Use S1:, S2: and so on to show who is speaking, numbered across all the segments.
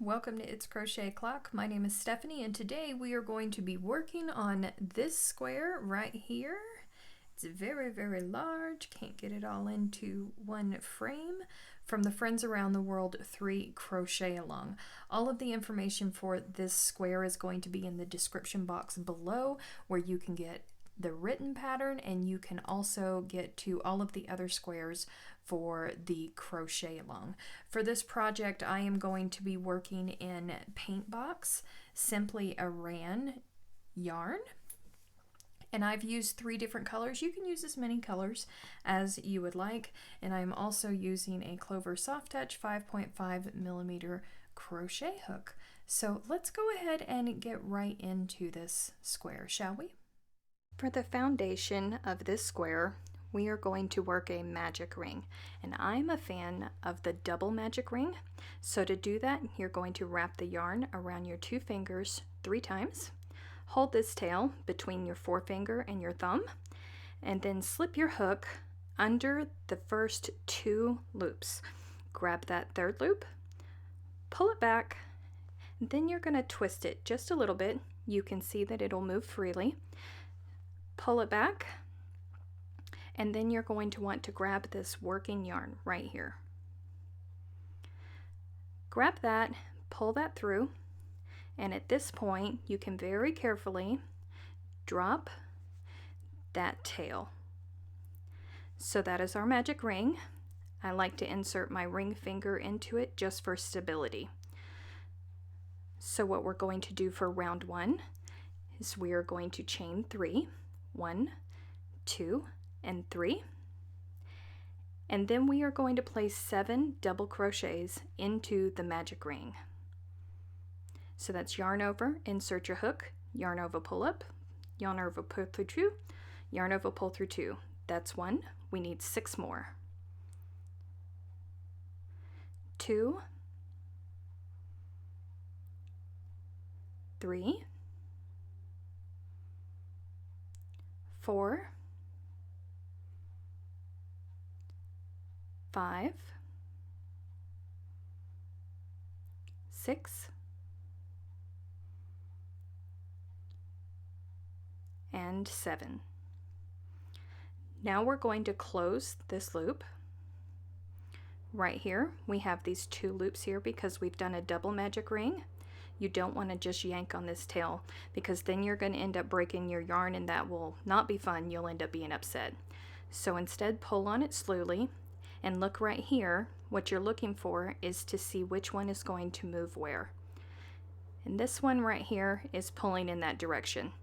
S1: Welcome to It's Crochet Clock. My name is Stephanie and today we are going to be working on this square right here. It's very, very large. Can't get it all into one frame. From the Friends Around the World 3 Crochet Along. All of the information for this square is going to be in the description box below, where you can get the written pattern and you can also get to all of the other squares for the crochet along. For this project I am going to be working in Paint Box Simply Aran yarn, and I've used 3 different colors. You can use as many colors as you would like, and I'm also using a Clover Soft Touch 5.5mm crochet hook. So let's go ahead and get right into this square, shall we? For the foundation of this square, we are going to work a magic ring, and I'm a fan of the double magic ring. So to do that, you're going to wrap the yarn around your 2 fingers 3 times. Hold this tail between your forefinger and your thumb, and then slip your hook under the first 2 loops. Grab that 3rd loop, pull it back, and then you're going to twist it just a little bit. You can see that it'll move freely. Pull it back, and then you're going to want to grab this working yarn right here. Grab that, pull that through, and at this point you can very carefully drop that tail. So that is our magic ring. I like to insert my ring finger into it just for stability. So what we're going to do for round 1 is we are going to chain 3. 1, 2, and 3, and then we are going to place 7 double crochets into the magic ring. So that's yarn over, insert your hook, yarn over, pull up, yarn over, pull through 2, yarn over, pull through 2. That's 1. We need 6 more. 2, 3, 4, 5, 6, and 7. Now we're going to close this loop. Right here we have these 2 loops here because we've done a double magic ring. You don't want to just yank on this tail, because then you're going to end up breaking your yarn, and that will not be fun. You'll end up being upset. So instead, pull on it slowly, and look right here. What you're looking for is to see which one is going to move where. And this one right here is pulling in that direction.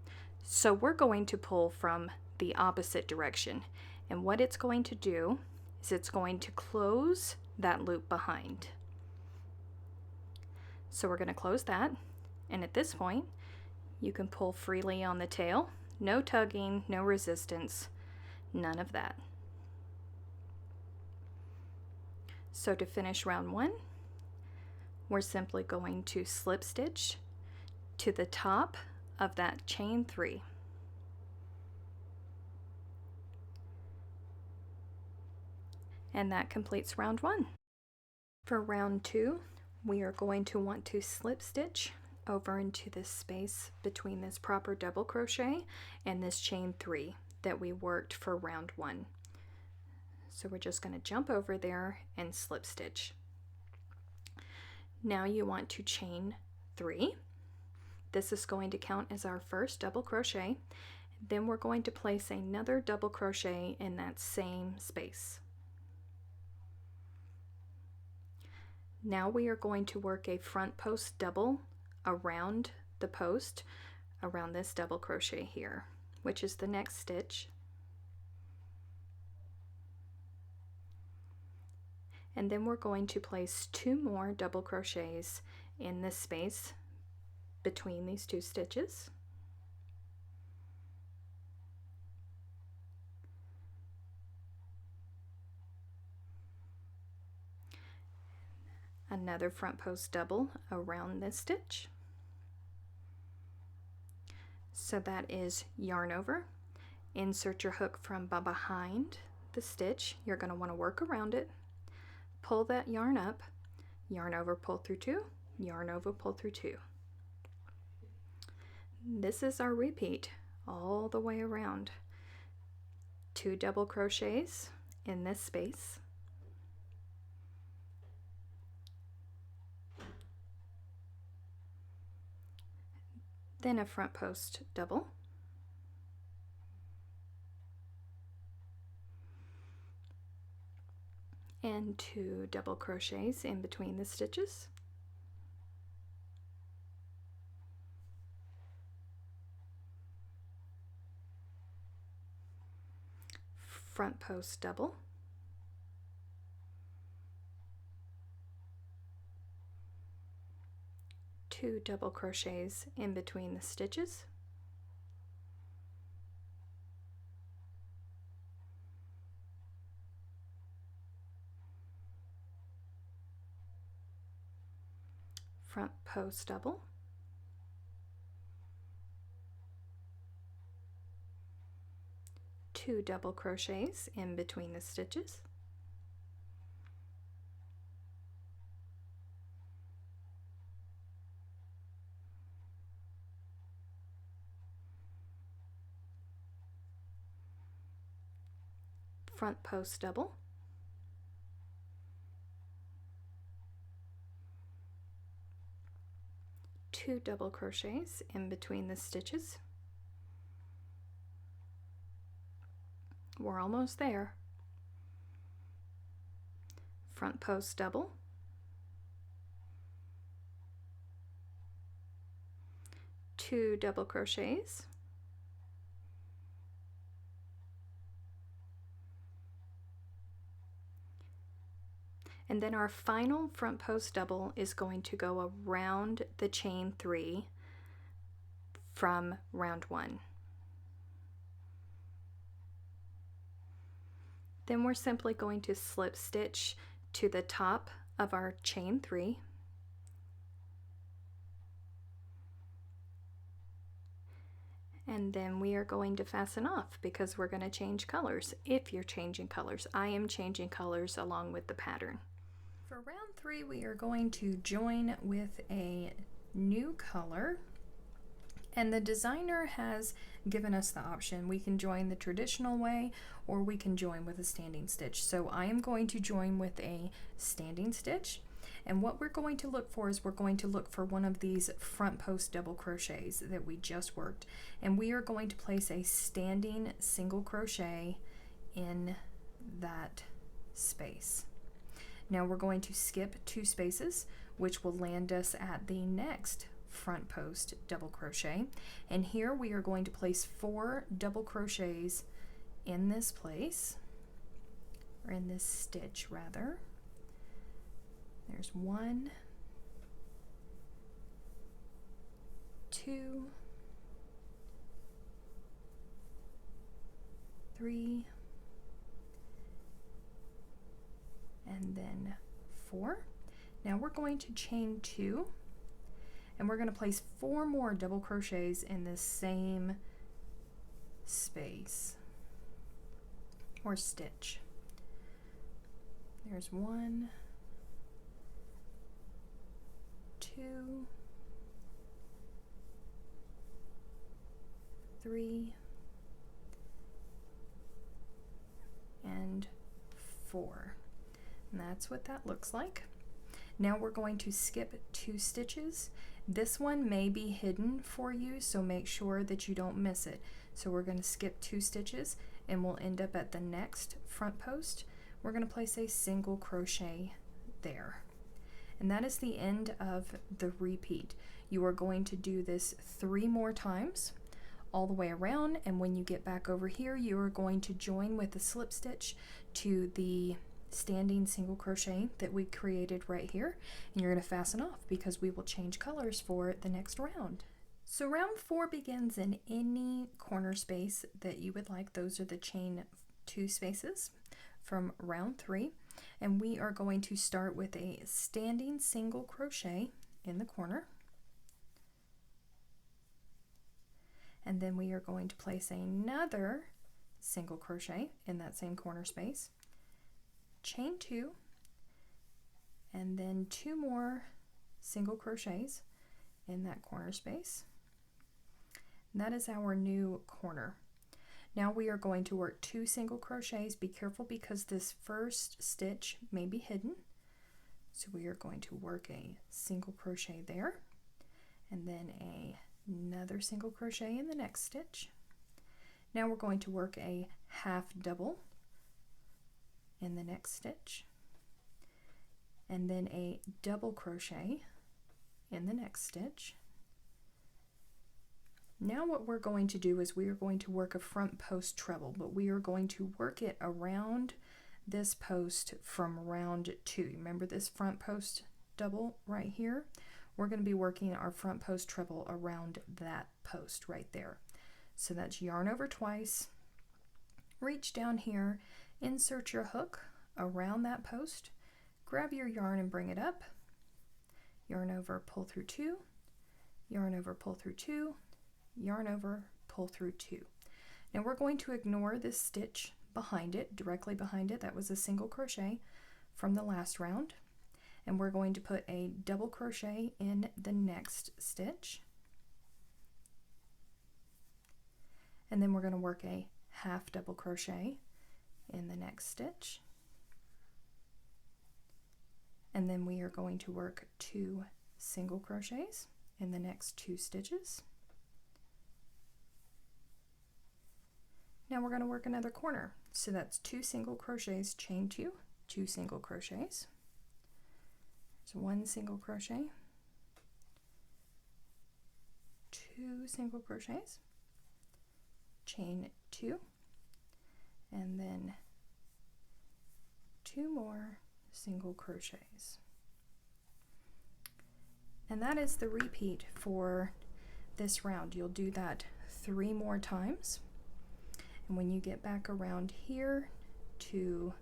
S1: So we're going to pull from the opposite direction. And what it's going to do is it's going to close that loop behind. So we're going to close that, and at this point you can pull freely on the tail. No tugging, no resistance, none of that. So to finish round 1, we're simply going to slip stitch to the top of that chain 3. And that completes round 1. For round 2, we are going to want to slip stitch over into this space between this proper double crochet and this chain 3 that we worked for round 1. So we're just going to jump over there and slip stitch. Now you want to chain 3. This is going to count as our first double crochet. Then we're going to place another double crochet in that same space. Now we are going to work a front post double around the post, around this double crochet here, which is the next stitch. And then we're going to place 2 more double crochets in this space between these 2 stitches. Another front post double around this stitch. So that is yarn over, insert your hook from behind the stitch. You're going to want to work around it, pull that yarn up, yarn over, pull through 2, yarn over, pull through 2. This is our repeat all the way around. 2 double crochets in this space, then a front post double, and 2 double crochets in between the stitches, front post double, two double crochets in between the stitches, front post double, two double crochets in between the stitches, front post double, two double crochets in between the stitches. We're almost there. Front post double, two double crochets, and then our final front post double is going to go around the chain 3 from round 1. Then we're simply going to slip stitch to the top of our chain 3, and then we are going to fasten off because we're going to change colors. If you're changing colors, I am changing colors along with the pattern. For round 3, we are going to join with a new color, and the designer has given us the option. We can join the traditional way or we can join with a standing stitch. So I am going to join with a standing stitch, and what we're going to look for is we're going to look for one of these front post double crochets that we just worked, and we are going to place a standing single crochet in that space. Now we're going to skip 2 spaces, which will land us at the next front post double crochet, and here we are going to place 4 double crochets in this place, or in this stitch rather. There's 1, 2, 3, and then 4. Now we're going to chain 2, and we're going to place 4 more double crochets in this same space or stitch. There's 1, 2, 3, and 4. And that's what that looks like. Now we're going to skip 2 stitches. This one may be hidden for you, so make sure that you don't miss it. So we're going to skip 2 stitches and we'll end up at the next front post. We're going to place a single crochet there. And that is the end of the repeat. You are going to do this 3 more times all the way around, and when you get back over here, you are going to join with a slip stitch to the standing single crochet that we created right here, and you're going to fasten off because we will change colors for the next round. So round 4 begins in any corner space that you would like. Those are the chain 2 spaces from round 3, and we are going to start with a standing single crochet in the corner, and then we are going to place another single crochet in that same corner space, chain 2, and then 2 more single crochets in that corner space. And that is our new corner. Now we are going to work 2 single crochets. Be careful because this first stitch may be hidden. So we are going to work a single crochet there, and then another single crochet in the next stitch. Now we're going to work a half double in the next stitch, and then a double crochet in the next stitch. Now what we're going to do is we are going to work a front post treble, but we are going to work it around this post from round 2. Remember this front post double right here? We're going to be working our front post treble around that post right there. So that's yarn over twice, reach down here, insert your hook around that post, grab your yarn and bring it up, yarn over, pull through 2, yarn over, pull through 2, yarn over, pull through 2. Now we're going to ignore this stitch behind it, directly behind it. That was a single crochet from the last round, and we're going to put a double crochet in the next stitch, and then we're going to work a half double crochet in the next stitch, and then we are going to work 2 single crochets in the next 2 stitches. Now we're going to work another corner. So that's 2 single crochets, chain 2, 2 single crochets. So 1 single crochet, 2 single crochets, chain 2, and then 2 more single crochets. And that is the repeat for this round. You'll do that 3 more times. And when you get back around here to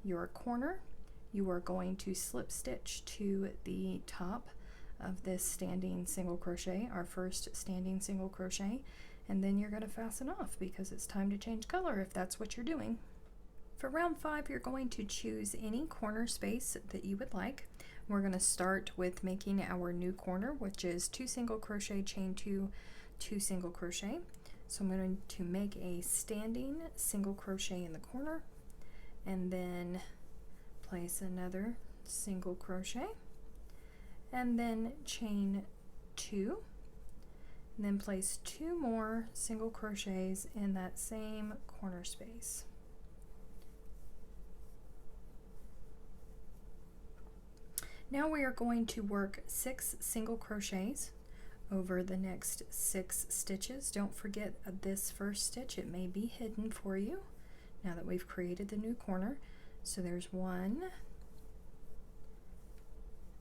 S1: your corner, you are going to slip stitch to the top of this standing single crochet, our first standing single crochet, and then you're going to fasten off because it's time to change color if that's what you're doing. For round 5, you're going to choose any corner space that you would like. We're going to start with making our new corner, which is 2 single crochet, chain 2, 2 single crochet. So I'm going to make a standing single crochet in the corner, and then place another single crochet, and then chain 2, and then place 2 more single crochets in that same corner space. Now we are going to work 6 single crochets over the next 6 stitches. Don't forget this first stitch, it may be hidden for you now that we've created the new corner. So there's 1,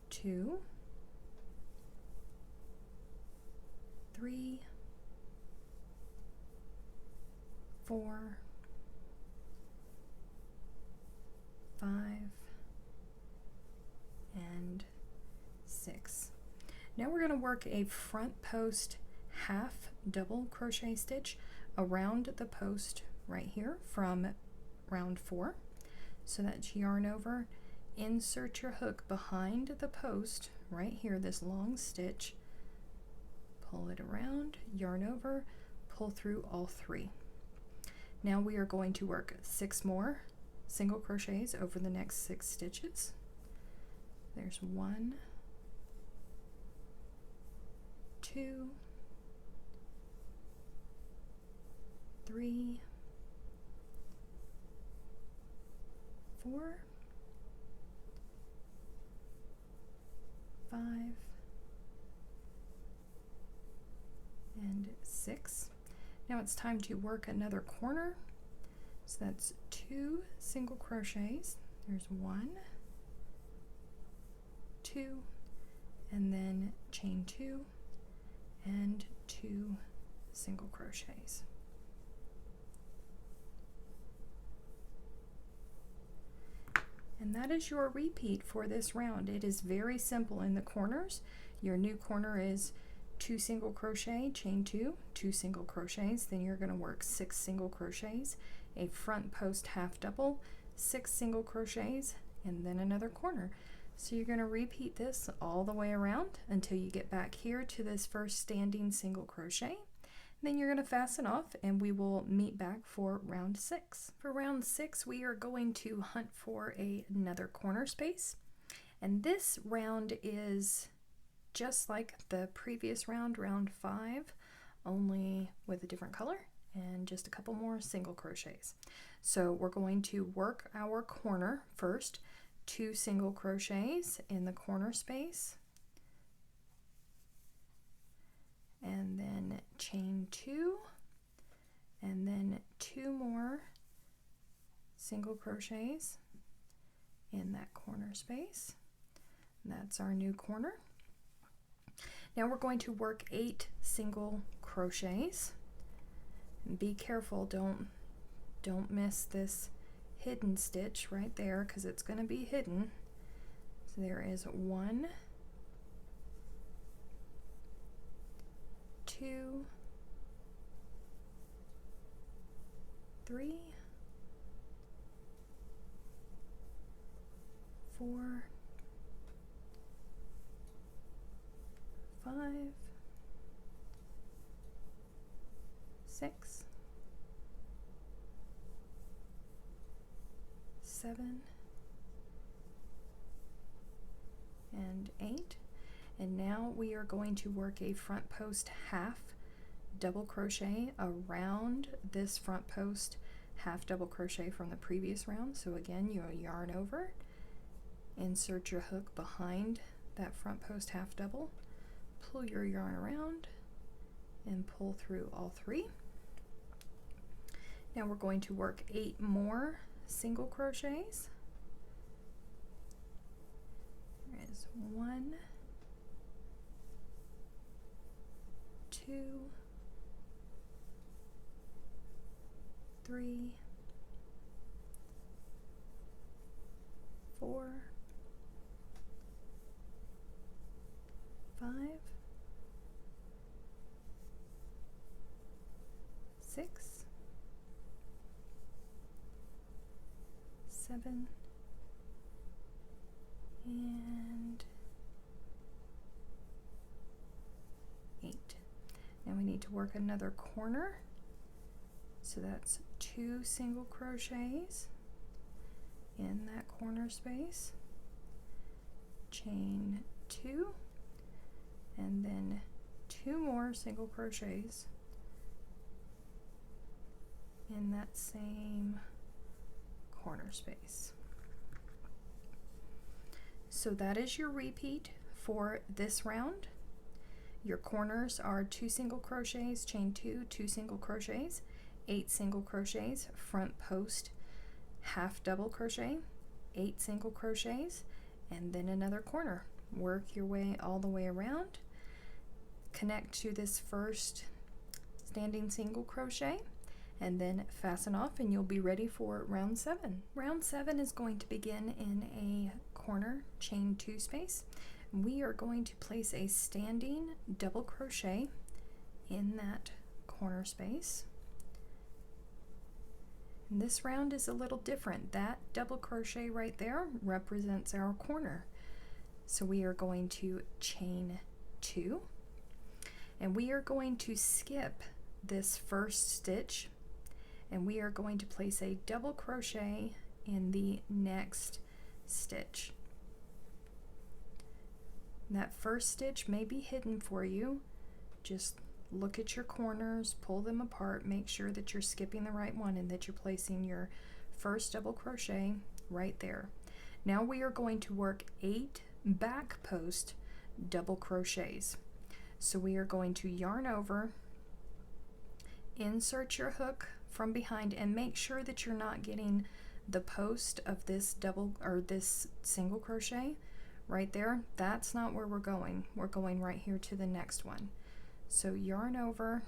S1: 2, 3, 4, 5, and 6. Now we're going to work a front post half double crochet stitch around the post right here from round 4. So that's yarn over, insert your hook behind the post right here, this long stitch, pull it around, yarn over, pull through all 3. Now we are going to work 6 more single crochets over the next 6 stitches. There's 1, 2, 3, 4, 5, and 6. Now it's time to work another corner. So that's 2 single crochets. There's 1, 2, and then chain 2 and 2 single crochets. And that is your repeat for this round. It is very simple in the corners. Your new corner is 2 single crochet, chain 2, 2 single crochets, then you're going to work 6 single crochets, a front post half double, 6 single crochets, and then another corner. So you're going to repeat this all the way around until you get back here to this first standing single crochet. Then you're going to fasten off and we will meet back for round 6. For round 6 we are going to hunt for another corner space, and this round is just like the previous round, round 5, only with a different color and just a couple more single crochets. So we're going to work our corner first, 2 single crochets in the corner space, and then chain 2, and then 2 more single crochets in that corner space. That's our new corner. Now we're going to work 8 single crochets. And be careful, don't miss this hidden stitch right there, because it's going to be hidden. So there is 1, 2, 3, 4, 5, 6, 7, and 8. And now we are going to work a front post half double crochet around this front post half double crochet from the previous round. So again, you'll yarn over, insert your hook behind that front post half double, pull your yarn around, and pull through all 3. Now we're going to work 8 more single crochets. There is 1, 2, 3, 4, 5, 6, 7, and 8. Now we need to work another corner. So that's 2 single crochets in that corner space, chain 2, and then 2 more single crochets in that same corner space. So that is your repeat for this round. Your corners are 2 single crochets, chain 2, 2 single crochets, 8 single crochets, front post half double crochet, 8 single crochets, and then another corner. Work your way all the way around, connect to this first standing single crochet, and then fasten off, and you'll be ready for round 7. Round 7 is going to begin in a corner chain 2 space. We are going to place a standing double crochet in that corner space. And this round is a little different. That double crochet right there represents our corner. So we are going to chain 2, and we are going to skip this first stitch, and we are going to place a double crochet in the next stitch. That first stitch may be hidden for you. Just look at your corners, pull them apart, make sure that you're skipping the right one and that you're placing your first double crochet right there. Now we are going to work 8 back post double crochets. So we are going to yarn over, insert your hook from behind, and make sure that you're not getting the post of this double or this single crochet right there. That's not where we're going. We're going right here to the next one. So yarn over,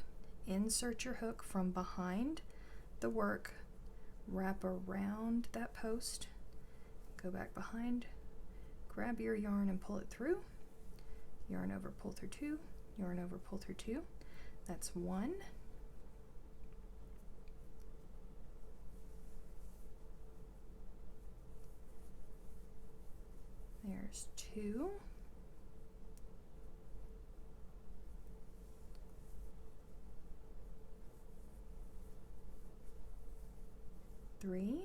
S1: insert your hook from behind the work, wrap around that post, go back behind, grab your yarn and pull it through, yarn over, pull through 2, yarn over, pull through 2. That's 1. There's 2. 3.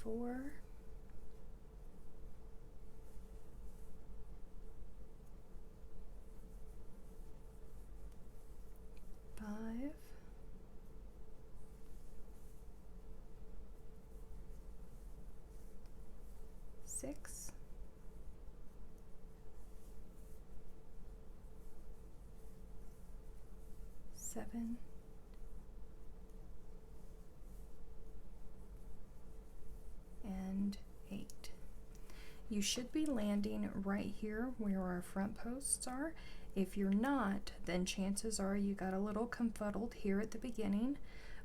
S1: 4. 5. 6. 7. 8. You should be landing right here where our front posts are. If you're not, then chances are you got a little confuddled here at the beginning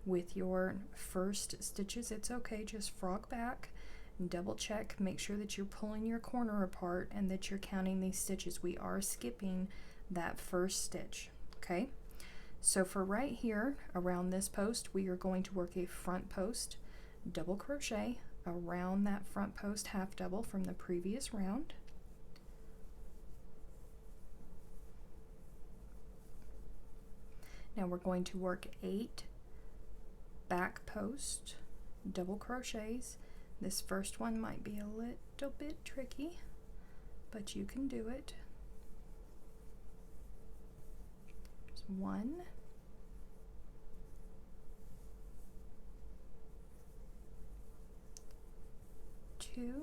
S1: with your first stitches. It's okay, just frog back and double check, make sure that you're pulling your corner apart and that you're counting these stitches. We are skipping that first stitch, okay? So for right here around this post, we are going to work a front post double crochet around that front post half double from the previous round. Now we're going to work 8 back post double crochets. This first one might be a little bit tricky, but you can do it. There's 1, 2,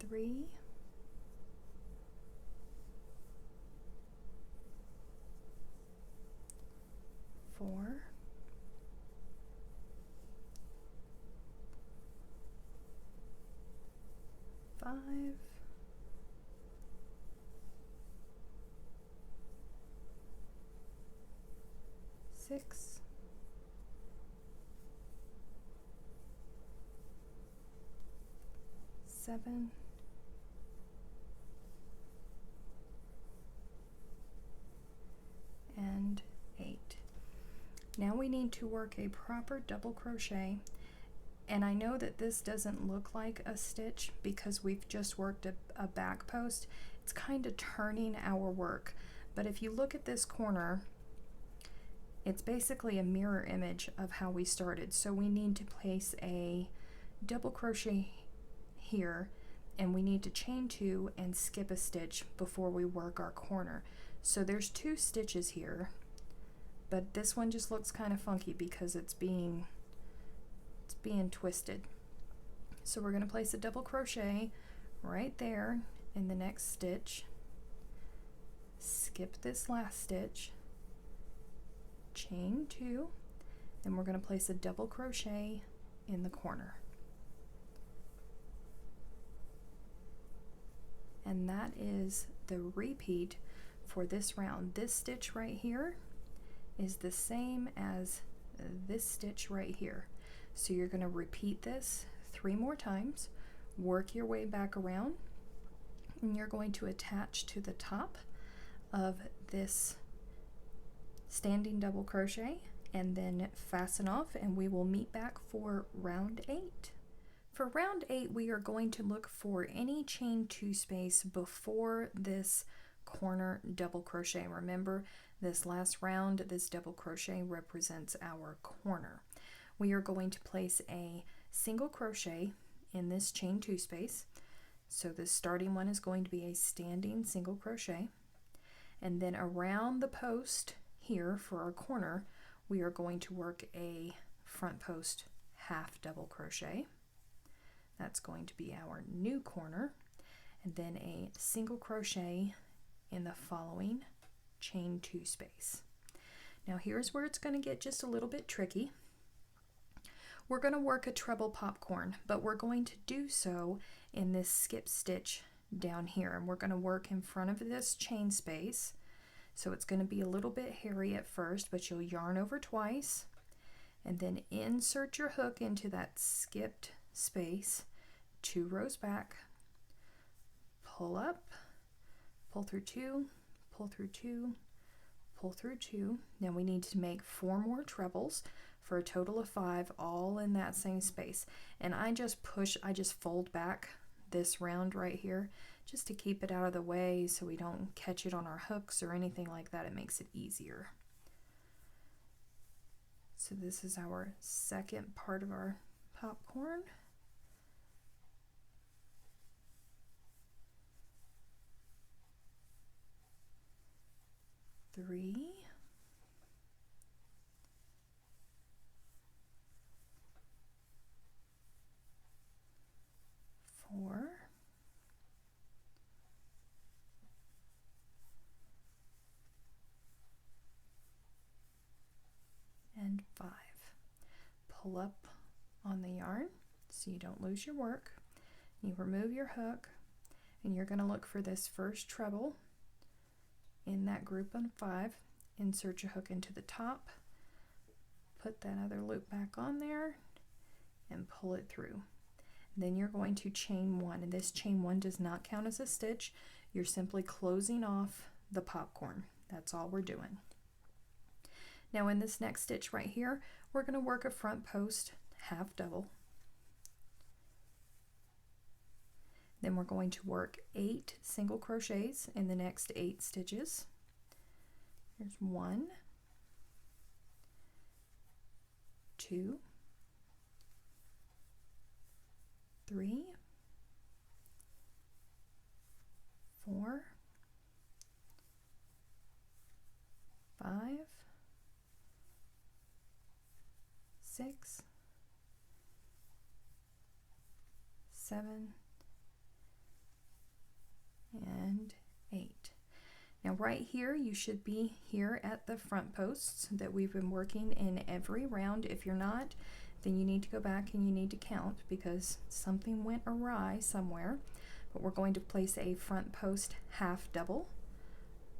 S1: 3, 4, 5, 6, 7, 8. Now we need to work a proper double crochet, and I know that this doesn't look like a stitch because we've just worked a back post. It's kind of turning our work, but if you look at this corner, it's basically a mirror image of how we started. So we need to place a double crochet here, and we need to chain 2 and skip a stitch before we work our corner. So there's 2 stitches here, but this one just looks kind of funky because it's being twisted. So we're going to place a double crochet right there in the next stitch, skip this last stitch, chain 2, and we're going to place a double crochet in the corner. And that is the repeat for this round. This stitch right here is the same as this stitch right here. So you're going to repeat this 3 more times, work your way back around, and you're going to attach to the top of this standing double crochet and then fasten off, and we will meet back for round 8. For round 8, we are going to look for any chain 2 space before this corner double crochet. Remember, this last round, this double crochet represents our corner. We are going to place a single crochet in this chain 2 space. So the starting one is going to be a standing single crochet, and then around the post here for our corner, we are going to work a front post half double crochet. That's going to be our new corner, and then a single crochet in the following chain 2 space. Now here's where it's going to get just a little bit tricky. We're going to work a treble popcorn, but we're going to do so in this skip stitch down here, and we're going to work in front of this chain space. So it's going to be a little bit hairy at first, but you'll yarn over twice and then insert your hook into that skipped space, 2 rows back, pull up, pull through 2, pull through 2, pull through 2. Now we need to make 4 more trebles for a total of 5, all in that same space. And I just fold back this round right here just to keep it out of the way so we don't catch it on our hooks or anything like that. It makes it easier. So this is our second part of our popcorn. Three, 4, and 5. Pull up on the yarn so you don't lose your work. You remove your hook and you're going to look for this first treble in that group of 5. Insert your hook into the top, put that other loop back on there and pull it through. Then you're going to chain 1, and this chain 1 does not count as a stitch. You're simply closing off the popcorn. That's all we're doing. Now in this next stitch right here, we're going to work a front post half double. Then we're going to work 8 single crochets in the next 8 stitches. Here's 1, 2, 3, 4, 5, 6, 7, and 8. Now right here, you should be here at the front posts that we've been working in every round. If you're not, then you need to go back and you need to count because something went awry somewhere. But we're going to place a front post half double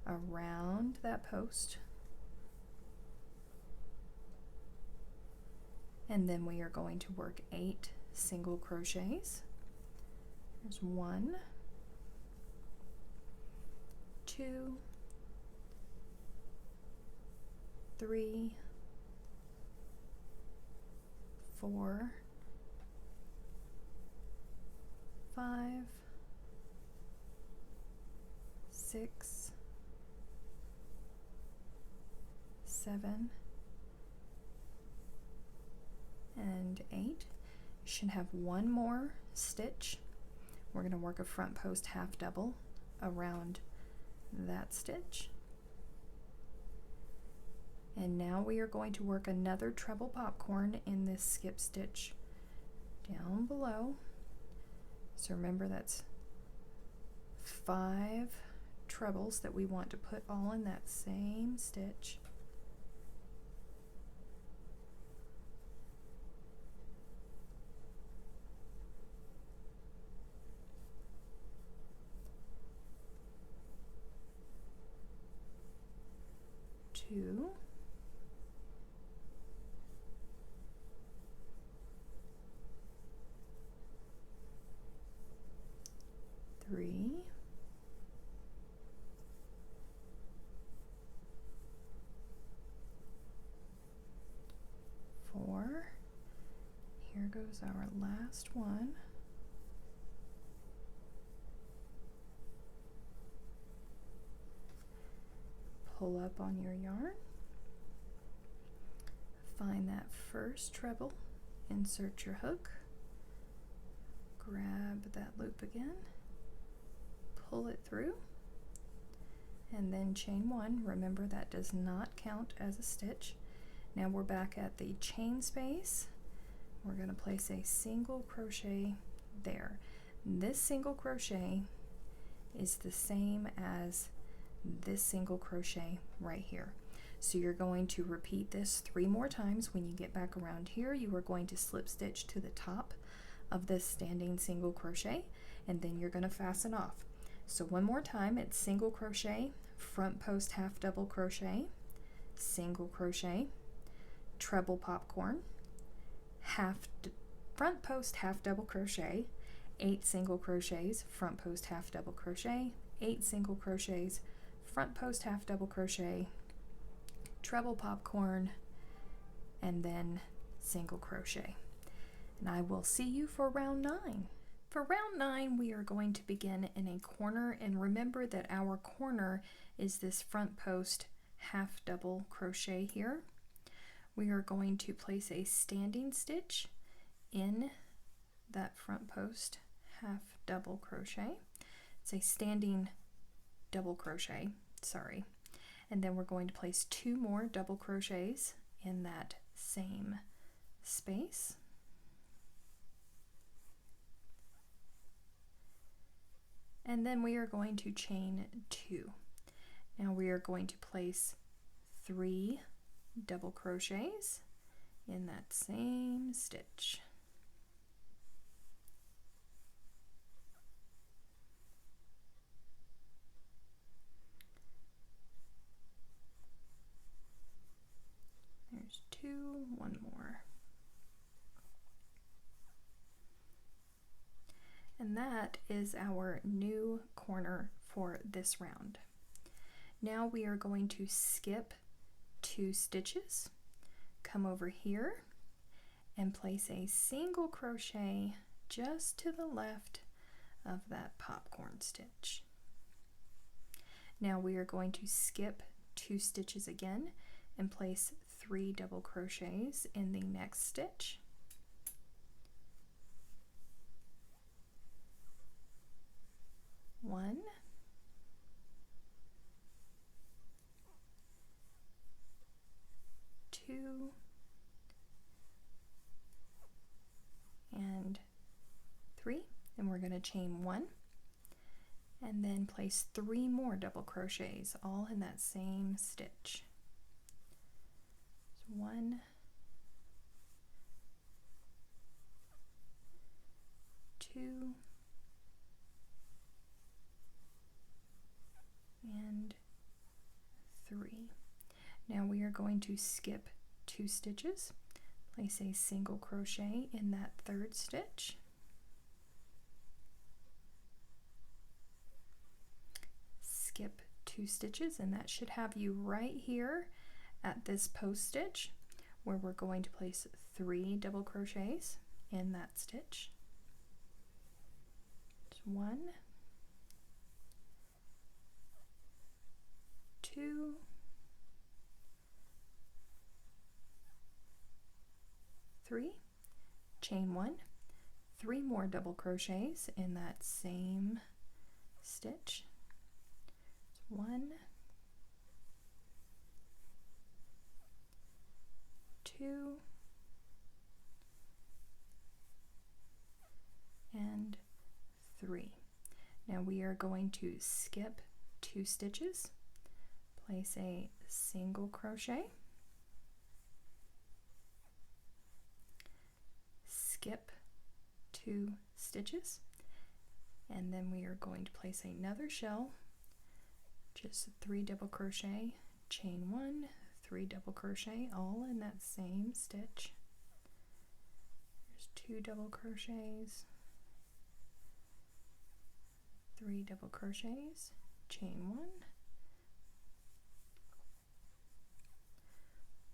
S1: around that post. And then we are going to work 8 single crochets. There's 1, 2, 3, 4, 5, 6, 7, and 8. You should have one more stitch. We're going to work a front post half double around that stitch. And now we are going to work another treble popcorn in this skip stitch down below. So remember, that's 5 trebles that we want to put all in that same stitch. Two, 3, 4. Here goes our last one. Pull up on your yarn, find that first treble, insert your hook, grab that loop again, pull it through, and then chain 1. Remember, that does not count as a stitch. Now we're back at the chain space. We're going to place a single crochet there. This single crochet is the same as this single crochet right here. So you're going to repeat this 3 more times. When you get back around here, you are going to slip stitch to the top of this standing single crochet, and then you're going to fasten off. So one more time, it's single crochet, front post half double crochet, single crochet, treble popcorn, front post half double crochet, 8 single crochets, front post half double crochet, 8 single crochets, front post half double crochet, treble popcorn, and then single crochet. And I will see you for round 9. For round 9, we are going to begin in a corner, and remember that our corner is this front post half double crochet here. We are going to place a standing stitch in that front post half double crochet. It's a standing double crochet, sorry. And then we're going to place 2 more double crochets in that same space. And then we are going to chain 2. Now we are going to place 3 double crochets in that same stitch. There's 2, 1 more. And that is our new corner for this round. Now we are going to skip 2 stitches, come over here and place a single crochet just to the left of that popcorn stitch. Now we are going to skip 2 stitches again and place 3 double crochets in the next stitch. One, 2, and 3, and we're going to chain 1 and then place 3 more double crochets all in that same stitch. So 1, 2, and 3. Now we are going to skip 2 stitches, place a single crochet in that 3rd stitch, skip 2 stitches, and that should have you right here at this post stitch where we're going to place 3 double crochets in that stitch. Just 1, 2, 3, chain 1, 3 more double crochets in that same stitch. 1, 2, and 3. Now we are going to skip 2 stitches, place a single crochet, skip 2 stitches, and then we are going to place another shell, just 3 double crochet, chain 1, 3 double crochet, all in that same stitch. There's 2 double crochets, 3 double crochets, chain 1,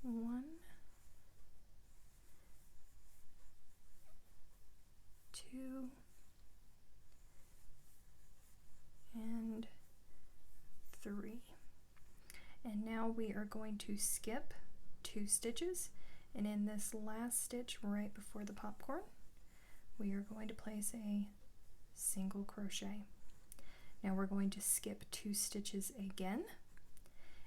S1: 1, 2, and 3. And now we are going to skip 2 stitches, and in this last stitch right before the popcorn we are going to place a single crochet. Now we're going to skip 2 stitches again,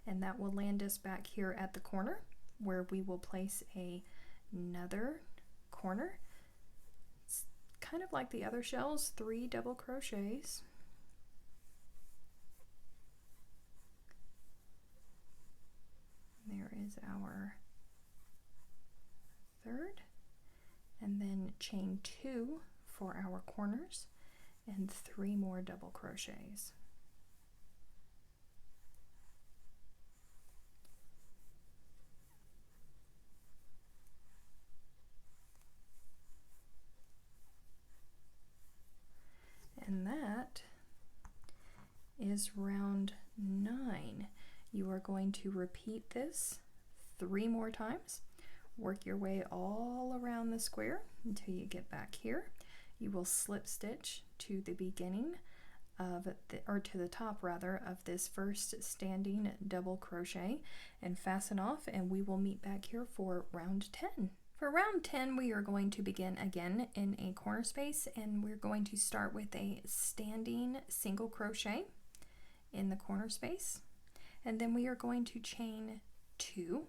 S1: and that will land us back here at the corner where we will place another corner. It's kind of like the other shells, 3 double crochets. There is our 3rd, and then chain 2 for our corners and 3 more double crochets. And that is round 9. You are going to repeat this 3 more times. Work your way all around the square until you get back here. You will slip stitch to the beginning of or to the top rather, of this first standing double crochet and fasten off, and we will meet back here for round 10. For round 10, we are going to begin again in a corner space, and we're going to start with a standing single crochet in the corner space, and then we are going to chain 2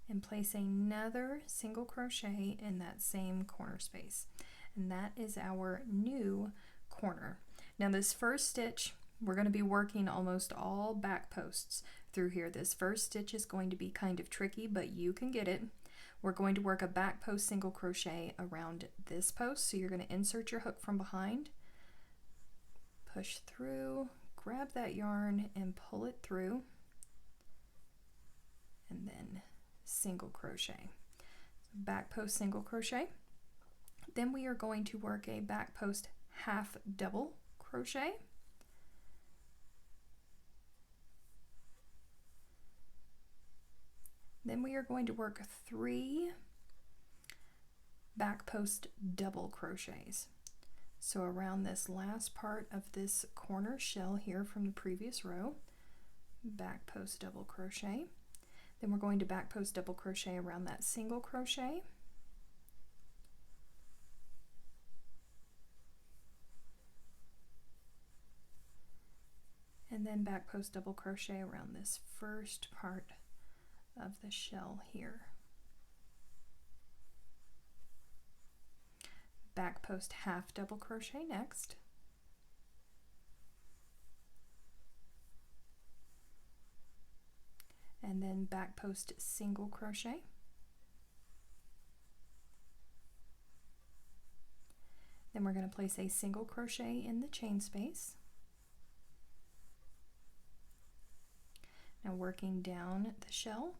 S1: and place another single crochet in that same corner space, and that is our new corner. Now this first stitch, we're going to be working almost all back posts through here. This first stitch is going to be kind of tricky, but you can get it. We're going to work a back post single crochet around this post, so you're going to insert your hook from behind, push through, grab that yarn and pull it through, and then single crochet. Back post single crochet. Then we are going to work a back post half double crochet. Then we are going to work 3 back post double crochets. So around this last part of this corner shell here from the previous row, back post double crochet. Then we're going to back post double crochet around that single crochet. And then back post double crochet around this first part of the shell here. Back post half double crochet next. And then back post single crochet. Then we're going to place a single crochet in the chain space. Now working down the shell,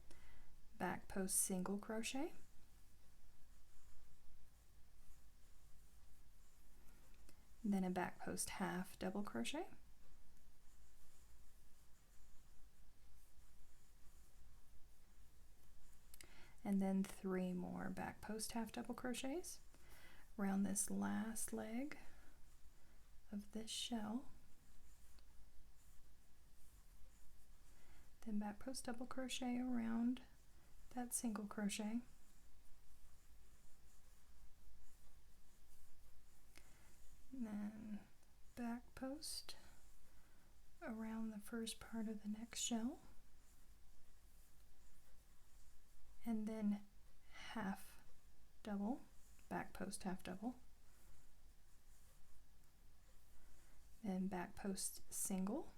S1: back post single crochet, then a back post half double crochet, and then 3 more back post half double crochets around this last leg of this shell. Then back post double crochet around that single crochet, and then back post around the first part of the next shell, and then half double, back post half double, then back post single,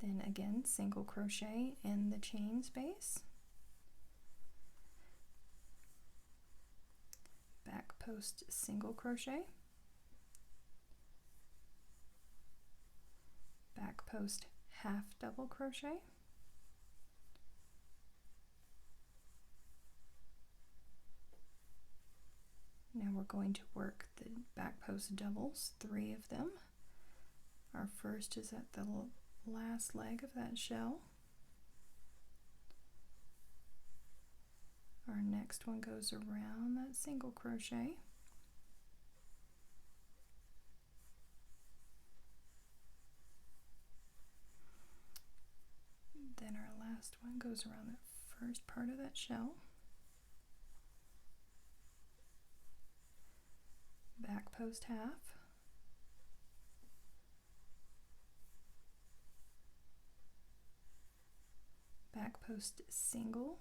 S1: then again single crochet in the chain space, back post single crochet, back post half double crochet, now we're going to work the back post doubles, 3 of them. Our first is at the last leg of that shell. Our next one goes around that single crochet. Then our last one goes around that first part of that shell. Back post half. Back post single,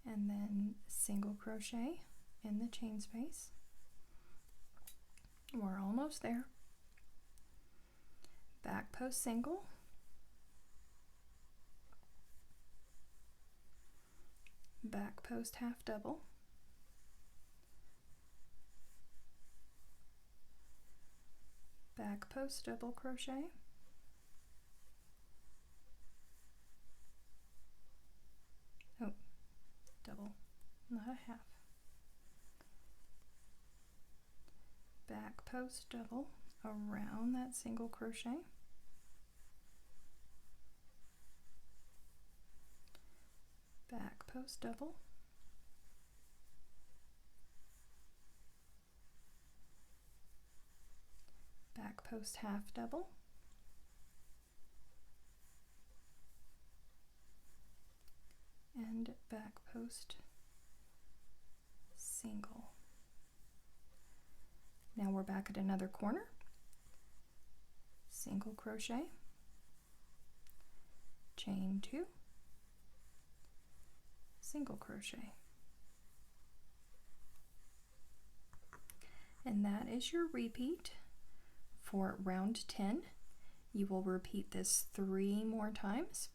S1: and then single crochet in the chain space. We're almost there. Back post single, back post half double, back post double crochet, not a half. Back post double around that single crochet. Back post double. Back post half double. And back post single. Now we're back at another corner. Single crochet, chain 2, single crochet. And that is your repeat for round 10. You will repeat this 3 more times.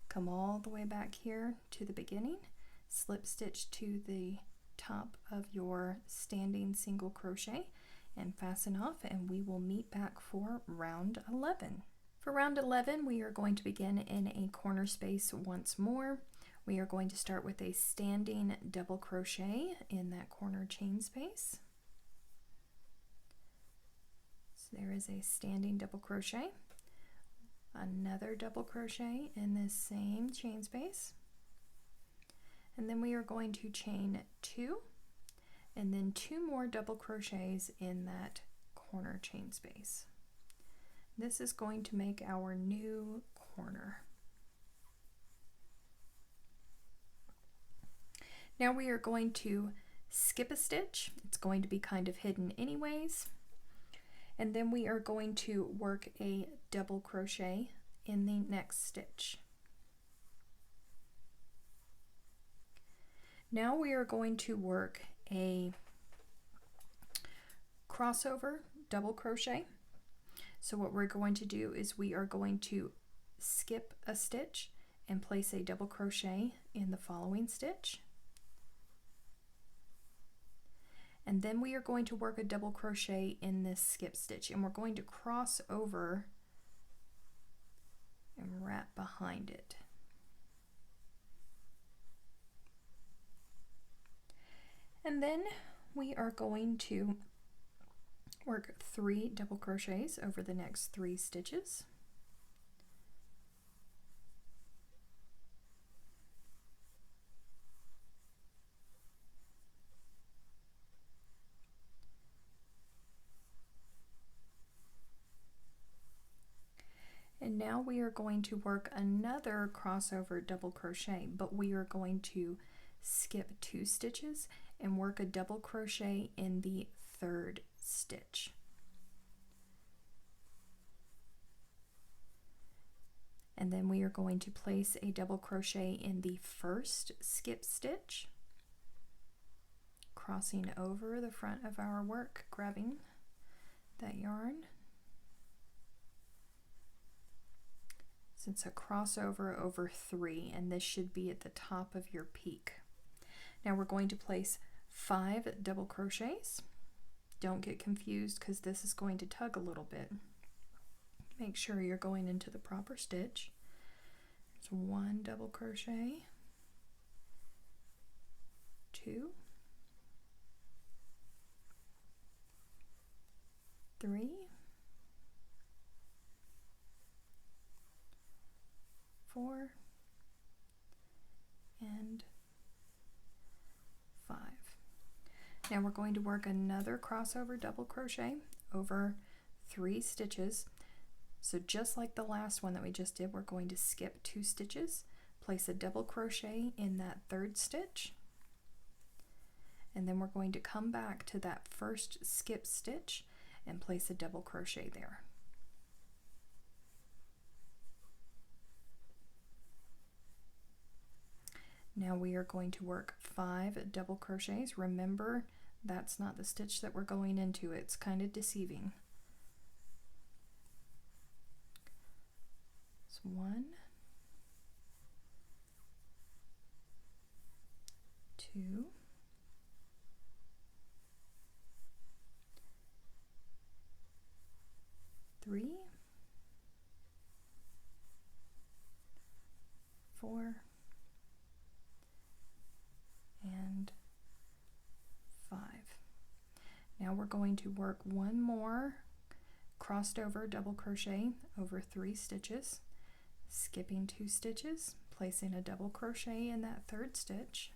S1: Come all the way back here to the beginning, slip stitch to the top of your standing single crochet and fasten off, and we will meet back for round 11. For round 11, we are going to begin in a corner space once more. We are going to start with a standing double crochet in that corner chain space. So there is a standing double crochet, another double crochet in this same chain space, and then we are going to chain 2 and then 2 more double crochets in that corner chain space. This is going to make our new corner. Now we are going to skip a stitch. It's going to be kind of hidden anyways. And then we are going to work a double crochet in the next stitch. Now we are going to work a crossover double crochet. So what we're going to do is we are going to skip a stitch and place a double crochet in the following stitch. And then we are going to work a double crochet in this skip stitch, and we're going to cross over and wrap behind it. And then we are going to work 3 double crochets over the next 3 stitches. And now we are going to work another crossover double crochet, but we are going to skip 2 stitches and work a double crochet in the 3rd stitch. And then we are going to place a double crochet in the 1st skip stitch, crossing over the front of our work, grabbing that yarn. So it's a crossover over 3, and this should be at the top of your peak. Now we're going to place 5 double crochets. Don't get confused because this is going to tug a little bit. Make sure you're going into the proper stitch. There's 1 double crochet, 2, 3, 4, and 5. Now we're going to work another crossover double crochet over 3 stitches. So just like the last one that we just did, we're going to skip 2 stitches, place a double crochet in that 3rd stitch, and then we're going to come back to that 1st skip stitch and place a double crochet there. Now we are going to work 5 double crochets. Remember, that's not the stitch that we're going into. It's kind of deceiving. It's 1, 2, 3, 4, and Now we're going to work one more crossed over double crochet over 3 stitches, skipping 2 stitches, placing a double crochet in that 3rd stitch.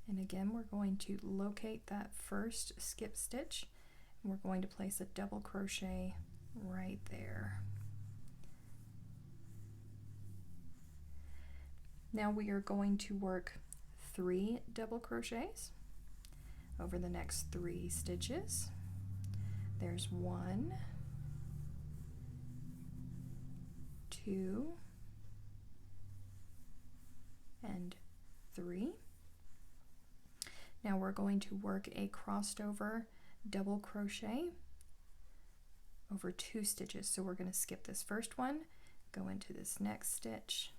S1: And again, we're going to locate that first skip stitch, and we're going to place a double crochet right there. Now we are going to work 3 double crochets over the next 3 stitches. There's 1, 2, and 3. Now we're going to work a crossed over double crochet over 2 stitches. So we're going to skip this first one, go into this next stitch,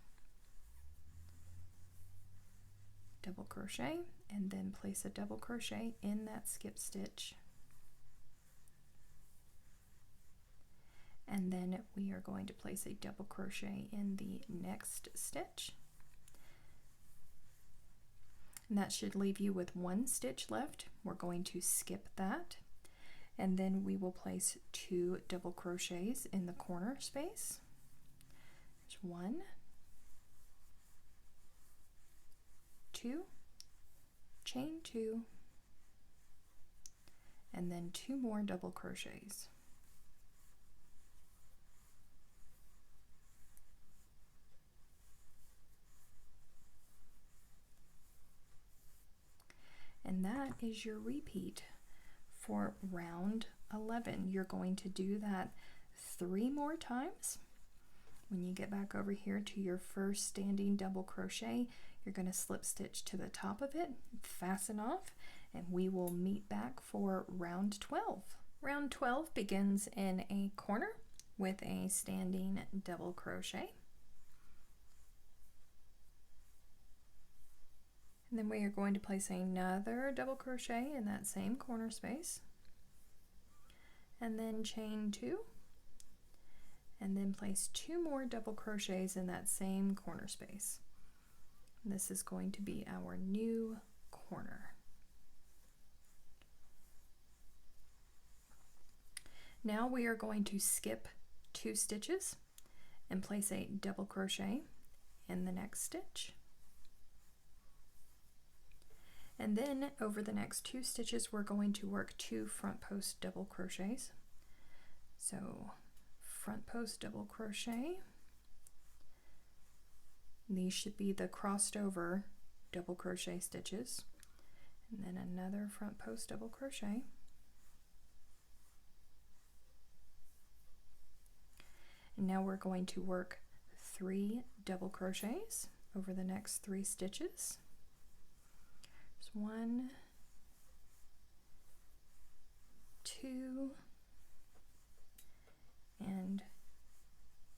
S1: double crochet, and then place a double crochet in that skip stitch. And then we are going to place a double crochet in the next stitch. And that should leave you with 1 stitch left. We're going to skip that, and then we will place 2 double crochets in the corner space. There's 1, 2, chain 2, and then 2 more double crochets. And that is your repeat for round 11. You're going to do that 3 more times. When you get back over here to your first standing double crochet, you're going to slip stitch to the top of it, fasten off, and we will meet back for round 12. Round 12 begins in a corner with a standing double crochet. And then we are going to place another double crochet in that same corner space, and then chain 2, and then place 2 more double crochets in that same corner space. And this is going to be our new corner. Now we are going to skip 2 stitches and place a double crochet in the next stitch. And then over the next 2 stitches, we're going to work 2 front post double crochets. So front post double crochet. These should be the crossed over double crochet stitches. And then another front post double crochet. And now we're going to work 3 double crochets over the next 3 stitches. 1, 2, and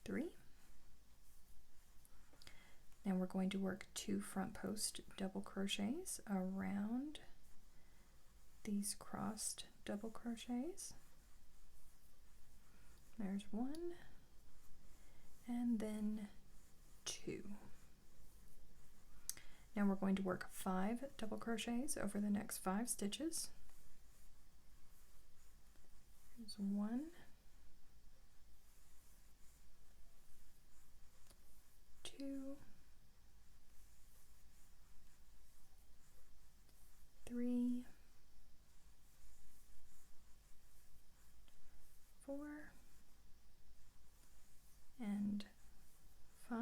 S1: 3. Now we're going to work 2 front post double crochets around these crossed double crochets. There's 1, and then 2. Now we're going to work 5 double crochets over the next 5 stitches. There's 1, 2, 3, 4, and 5.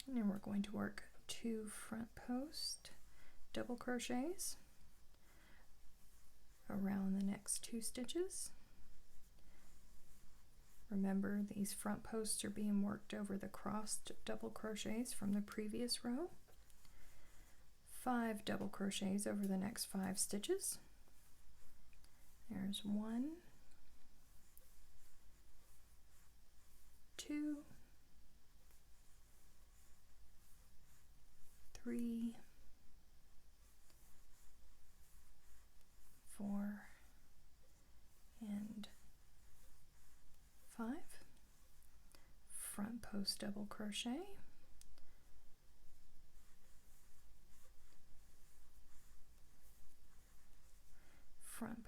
S1: And then we're going to work 2 front post double crochets around the next 2 stitches. Remember, these front posts are being worked over the crossed double crochets from the previous row. 5 double crochets over the next 5 stitches. There's 1, 2, 3, 4, and 5. Front post double crochet.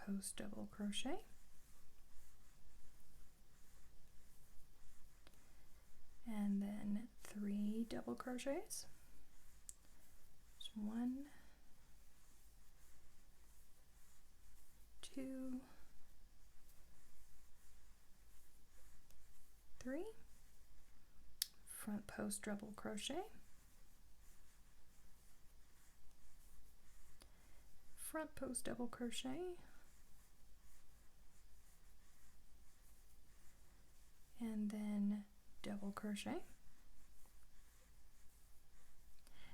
S1: post double crochet, and then 3 double crochets. There's 1, 2, 3, front post double crochet, front post double crochet, and then double crochet.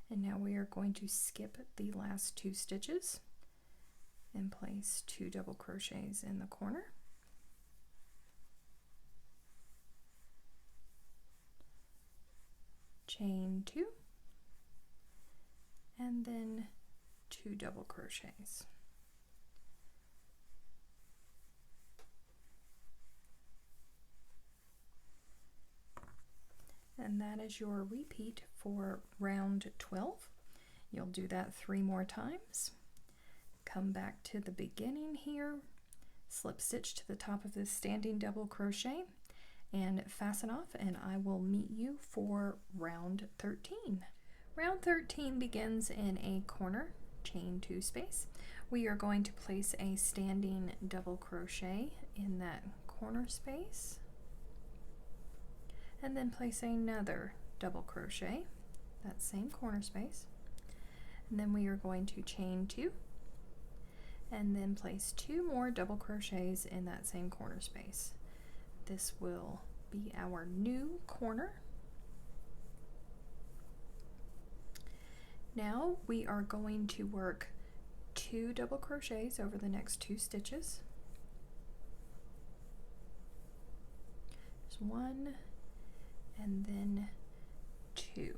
S1: And now we are going to skip the last 2 stitches and place 2 double crochets in the corner. Chain 2, and then 2 double crochets. And that is your repeat for round 12. You'll do that 3 more times. Come back to the beginning here, slip stitch to the top of this standing double crochet, and fasten off, and I will meet you for round 13. Round 13 begins in a corner chain 2 space. We are going to place a standing double crochet in that corner space, and then place another double crochet, that same corner space, and then we are going to chain 2, and then place 2 more double crochets in that same corner space. This will be our new corner. Now we are going to work 2 double crochets over the next 2 stitches. There's 1 and then 2.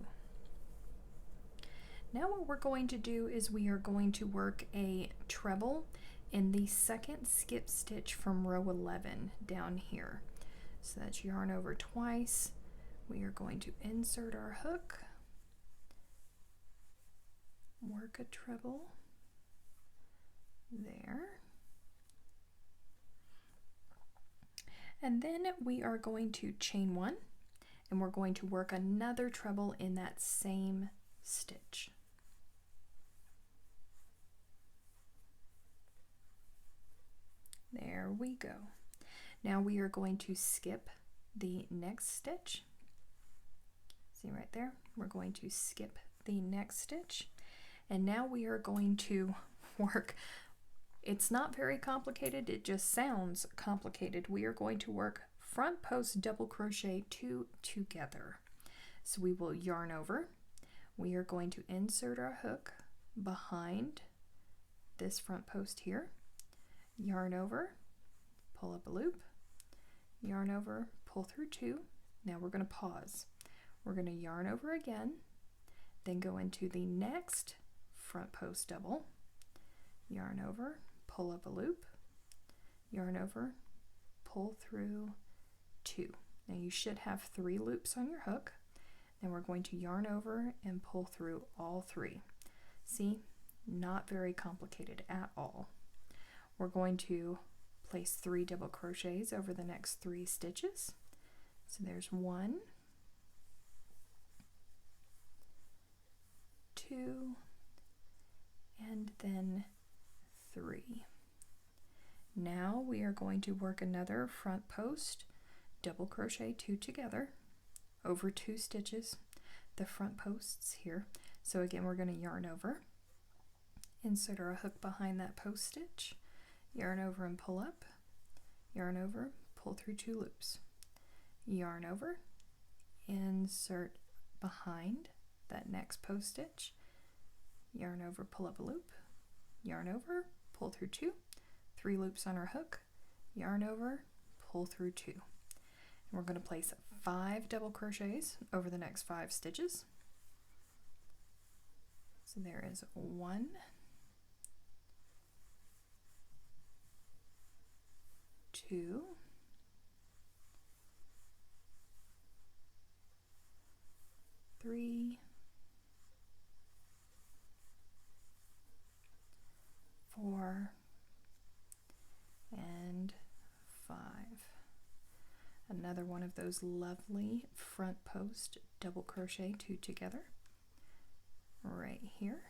S1: Now what we're going to do is we are going to work a treble in the second skip stitch from row 11 down here. So that's yarn over twice. We are going to insert our hook, work a treble there, and then we are going to chain 1, and we're going to work another treble in that same stitch. There we go. Now we are going to skip the next stitch. See right there? We're going to skip the next stitch, and now we are going to work. It's not very complicated, it just sounds complicated. We are going to work front post double crochet 2 together. So we will yarn over. We are going to insert our hook behind this front post here, yarn over, pull up a loop, yarn over, pull through 2. Now we're going to pause. We're going to yarn over again, then go into the next front post double, yarn over, pull up a loop, yarn over, pull through 2. Now you should have 3 loops on your hook. Then we're going to yarn over and pull through all 3. See, not very complicated at all. We're going to place 3 double crochets over the next 3 stitches. So there's 1, 2, and then 3. Now we are going to work another front post double crochet 2 together over 2 stitches, the front posts here. So again, we're going to yarn over, insert our hook behind that post stitch, yarn over and pull up, yarn over, pull through 2 loops, yarn over, insert behind that next post stitch, yarn over, pull up a loop, yarn over, pull through 2, 3 loops on our hook, yarn over, pull through 2. And we're going to place 5 double crochets over the next 5 stitches. So there is 1, 2, 3, 4, another one of those lovely front post double crochet 2 together right here.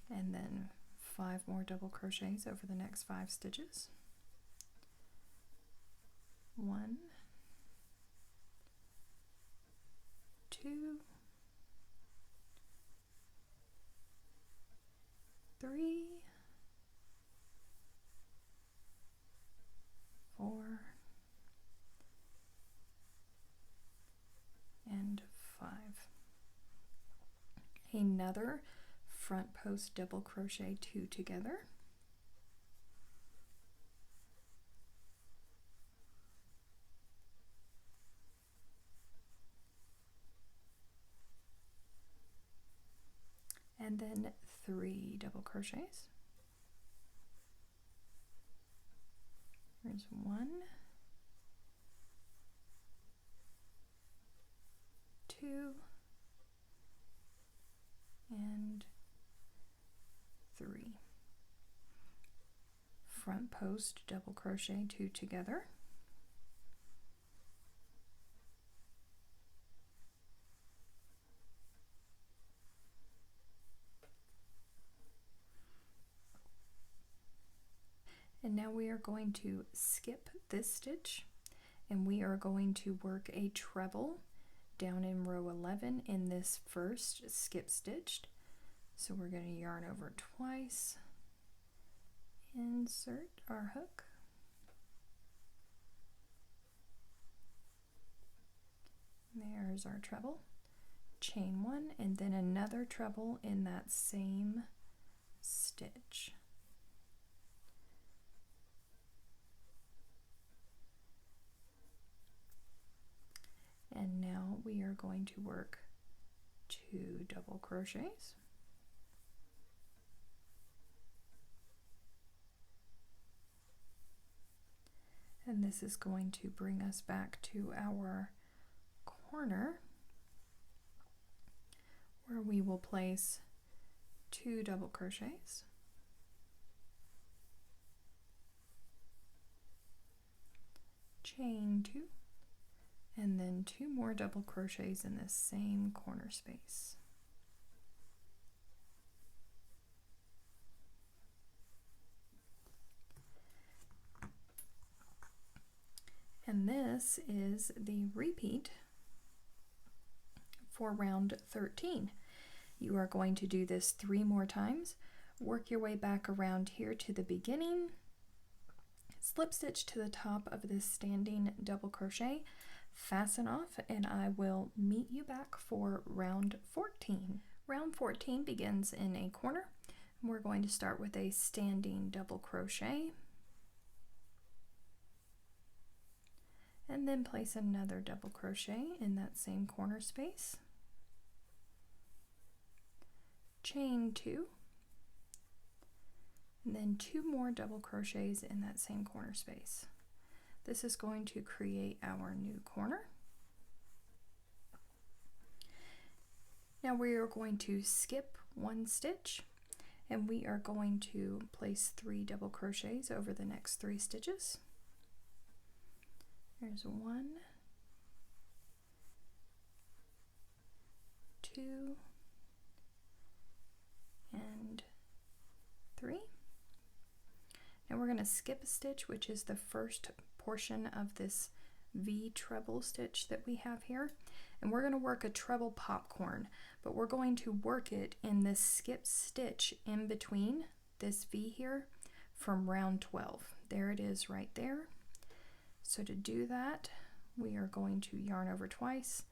S1: And then 5 more double crochets over the next 5 stitches. 1, 2, 3, 4, and 5. Another front post double crochet 2 together. And then 3 double crochets. There's 1, 2, and 3. Front post double crochet 2 together. And now we are going to skip this stitch, and we are going to work a treble down in row 11 in this first skip stitched. So we're going to yarn over twice, insert our hook, there's our treble, chain 1, and then another treble in that same stitch. And now we are going to work 2 double crochets. And this is going to bring us back to our corner, where we will place 2 double crochets, chain 2, and then 2 more double crochets in the same corner space. And this is the repeat for round 13. You are going to do this 3 more times. Work your way back around here to the beginning, slip stitch to the top of this standing double crochet, fasten off, and I will meet you back for round 14. Round 14 begins in a corner. We're going to start with a standing double crochet, and then place another double crochet in that same corner space, chain 2, and then 2 more double crochets in that same corner space. This is going to create our new corner. Now we are going to skip 1 stitch, and we are going to place 3 double crochets over the next 3 stitches. There's 1, 2, and 3. Now we're going to skip a stitch, which is the first portion of this V treble stitch that we have here, and we're going to work a treble popcorn, but we're going to work it in this skip stitch in between this V here from round 12. There it is right there. So to do that, we are going to yarn over twice,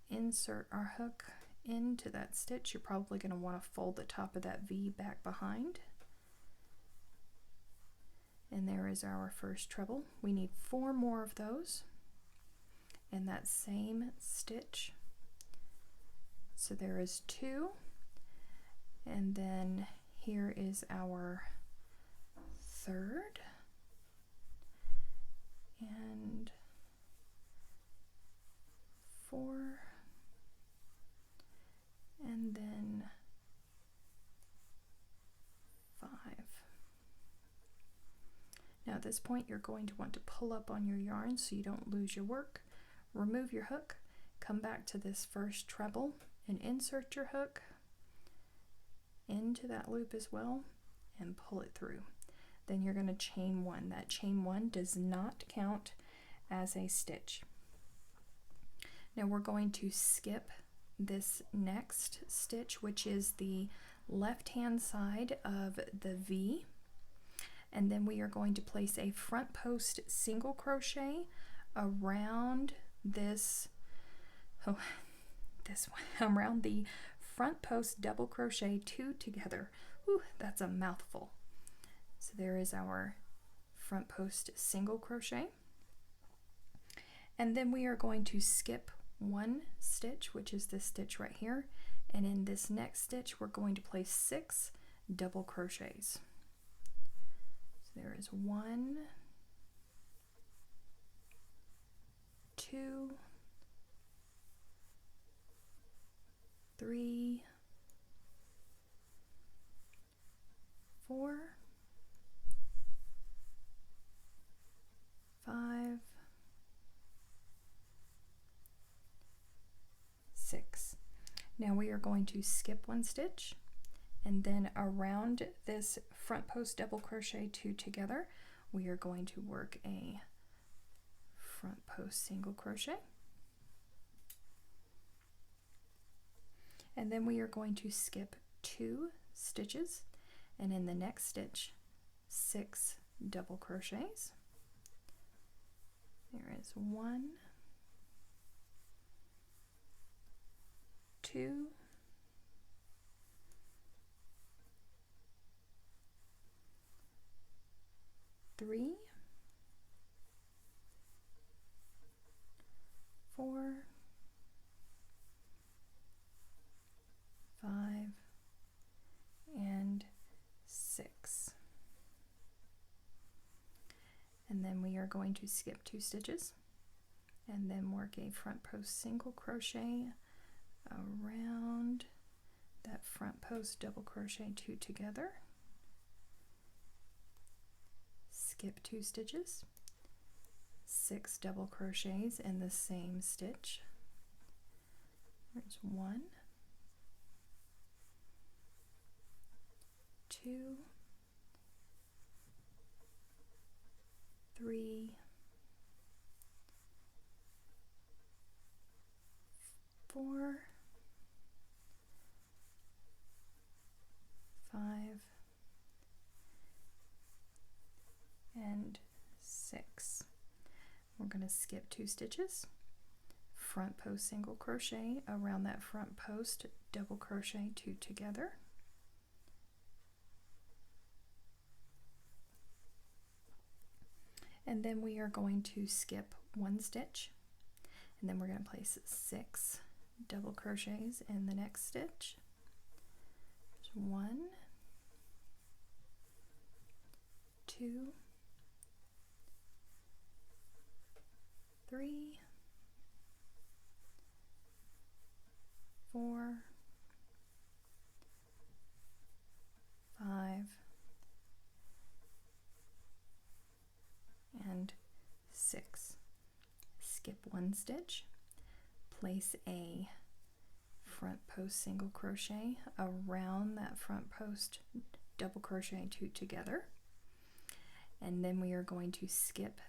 S1: insert our hook into that stitch. You're probably going to want to fold the top of that V back behind. And there is our first treble. We need 4 more of those in that same stitch. So there is 2, and then here is our third, and 4, at this point, you're going to want to pull up on your yarn so you don't lose your work. Remove your hook, come back to this first treble and insert your hook into that loop as well and pull it through. Then you're going to chain one. That chain one does not count as a stitch. Now we're going to skip this next stitch, which is the left hand side of the V, and then we are going to place a front post single crochet around this around the front post double crochet 2 together. Whew, that's a mouthful. So there is our front post single crochet, and then we are going to skip one stitch, which is this stitch right here, and in this next stitch we're going to place 6 double crochets. So there is 1, 2, 3, 4, 5, 6. Now we are going to skip one stitch, and then around this front post double crochet 2 together, we are going to work a front post single crochet, and then we are going to skip 2 stitches, and in the next stitch 6 double crochets. There is 1, 2, 3, 4, 5, and 6. And then we are going to skip 2 stitches and then work a front post single crochet around that front post double crochet 2 together, skip 2 stitches, 6 double crochets in the same stitch. There's 1, 2, 3, 4, 5, and 6. We're going to skip 2 stitches, front post single crochet around that front post double crochet 2 together, and then we are going to skip 1 stitch, and then we're going to place 6 double crochets in the next stitch. There's 1, 2, 3, 4, 5, and 6. Skip 1 stitch, place a front post single crochet around that front post double crochet 2 together, and then we are going to skip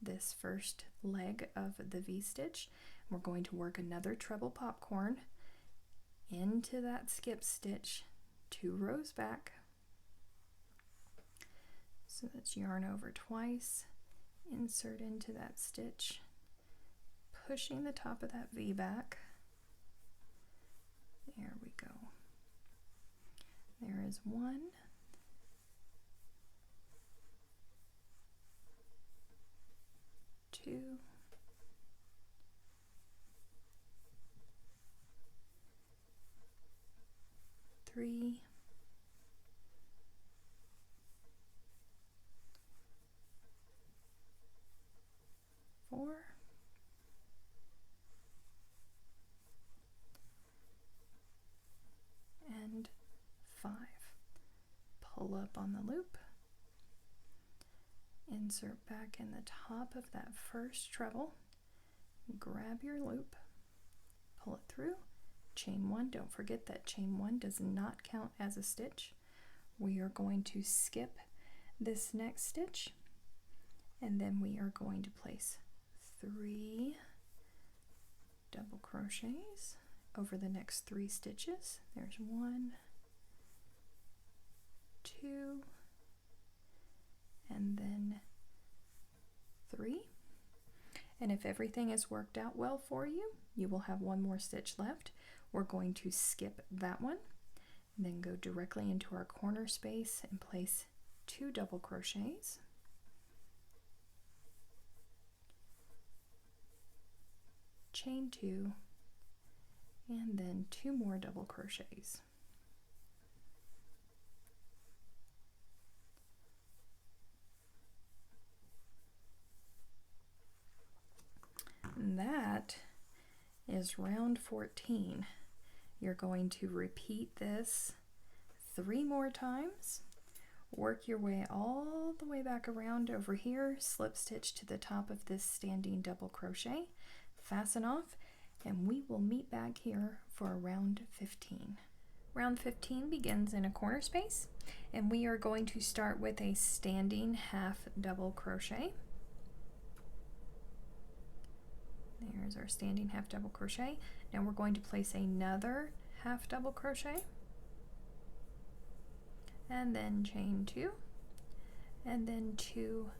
S1: this first leg of the V-stitch. We're going to work another treble popcorn into that skip stitch 2 rows back. So that's yarn over twice, insert into that stitch, pushing the top of that V back. There we go. There is 1, 2, 3, 4, and 5. Pull up on the loop, insert back in the top of that first treble, grab your loop, pull it through, chain one. Don't forget that chain one does not count as a stitch. We are going to skip this next stitch, and then we are going to place 3 double crochets over the next 3 stitches. There's 1, 2, and then 3. And if everything has worked out well for you, you will have 1 more stitch left. We're going to skip that one, and then go directly into our corner space and place 2 double crochets. Chain 2, and then 2 more double crochets. And that is round 14. You're going to repeat this 3 more times. Work your way all the way back around over here, slip stitch to the top of this standing double crochet, fasten off, and we will meet back here for round 15. Round 15 begins in a corner space, and we are going to start with a standing half double crochet. There's our standing half double crochet. Now we're going to place another half double crochet, and then chain 2, and then 2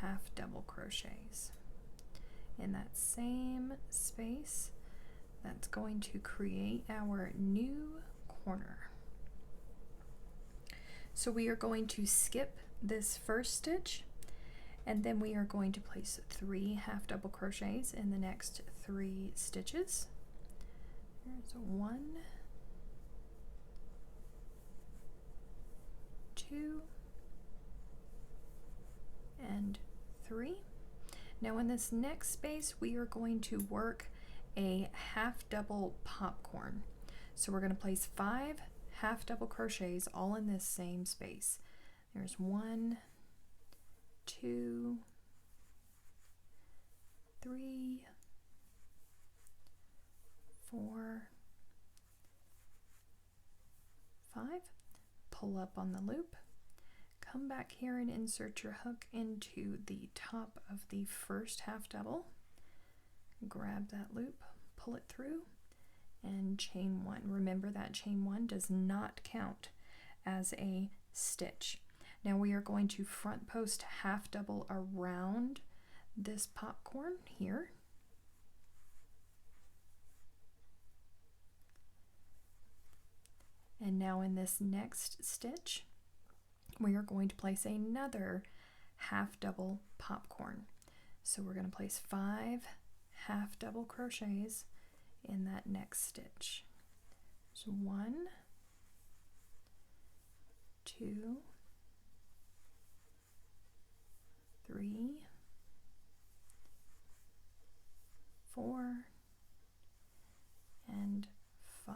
S1: half double crochets in that same space. That's going to create our new corner. So we are going to skip this first stitch, and then we are going to place 3 half double crochets in the next 3 stitches. There's 1, 2, and 3. Now in this next space, we are going to work a half double popcorn. So we're going to place 5 half double crochets all in this same space. There's 1, 2, 3, 4, 5. Pull up on the loop. Come back here and insert your hook into the top of the first half double. Grab that loop, pull it through, and chain 1. Remember that chain 1 does not count as a stitch. Now we are going to front post half double around this popcorn here. And now in this next stitch, we are going to place another half double popcorn. So we're going to place 5 half double crochets in that next stitch. So 1, 2, 3, 4, and 5.